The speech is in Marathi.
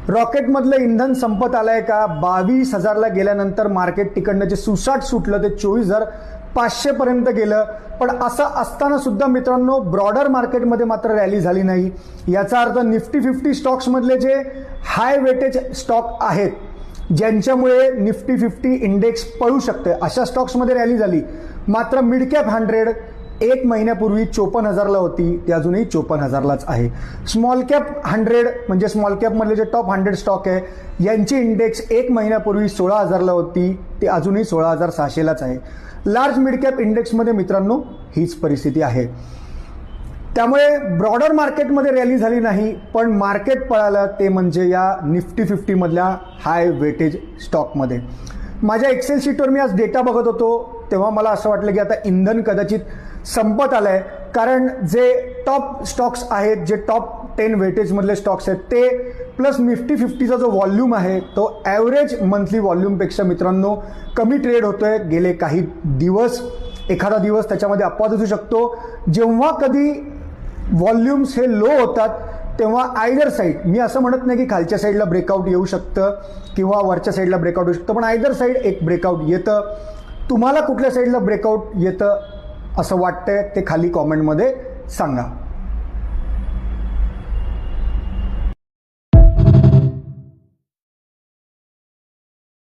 रॉकेटमधलं इंधन संपत आलंय का? 22,000ला गेल्यानंतर मार्केट तिकडनं जे सुसाट सुटलं ते 24,500 पर्यंत गेलं. पण असं असताना सुद्धा मित्रांनो ब्रॉडर मार्केटमध्ये मात्र रॅली झाली नाही. याचा अर्थ निफ्टी 50 स्टॉक्समधले जे हाय वेटेज स्टॉक आहेत, ज्यांच्यामुळे निफ्टी 50 इंडेक्स पळू शकते, अशा स्टॉक्समध्ये रॅली झाली. मात्र मिड कॅप 100 एक महिन्यापूर्वी 54,000ला होती, ती अजूनही 54,000लाच आहे. स्मॉल कॅप 100 म्हणजे स्मॉल कॅपमधले जे टॉप 100 स्टॉक आहे, यांची इंडेक्स एक महिन्यापूर्वी 16,000ला होती, ती अजूनही 16,600लाच आहे. लार्ज मिड कॅप इंडेक्समध्ये मित्रांनो हीच परिस्थिती आहे. त्यामुळे ब्रॉडर मार्केटमध्ये रॅली झाली नाही, पण मार्केट पळालं ते म्हणजे या निफ्टी 50 मधल्या हाय वेटेज स्टॉकमध्ये. माझ्या एक्सेल शीटवर मी आज डेटा बघत होतो तेव्हा मला असं वाटलं की आता इंधन कदाचित संपत आलंय. कारण जे टॉप स्टॉक्स आहेत, जे टॉप 10 वेटेजमधले स्टॉक्स आहेत ते प्लस निफ्टी 50चा जो व्हॉल्यूम आहे तो ॲव्हरेज मंथली व्हॉल्यूमपेक्षा मित्रांनो कमी ट्रेड होतोय गेले काही दिवस. एखादा दिवस त्याच्यामध्ये अपवाद असू शकतो. जेव्हा कधी व्हॉल्यूम्स हे लो होतात तेव्हा आयदर साईड, मी असं म्हणत नाही की खालच्या साईडला ब्रेकआउट येऊ शकतं किंवा वरच्या साईडला ब्रेकआउट येऊ शकतं, पण आयदर साईड एक ब्रेकआउट येतं. तुम्हाला कुठल्या साईडला ब्रेकआउट येतं असं वाटतंय ते खाली कॉमेंटमध्ये सांगा.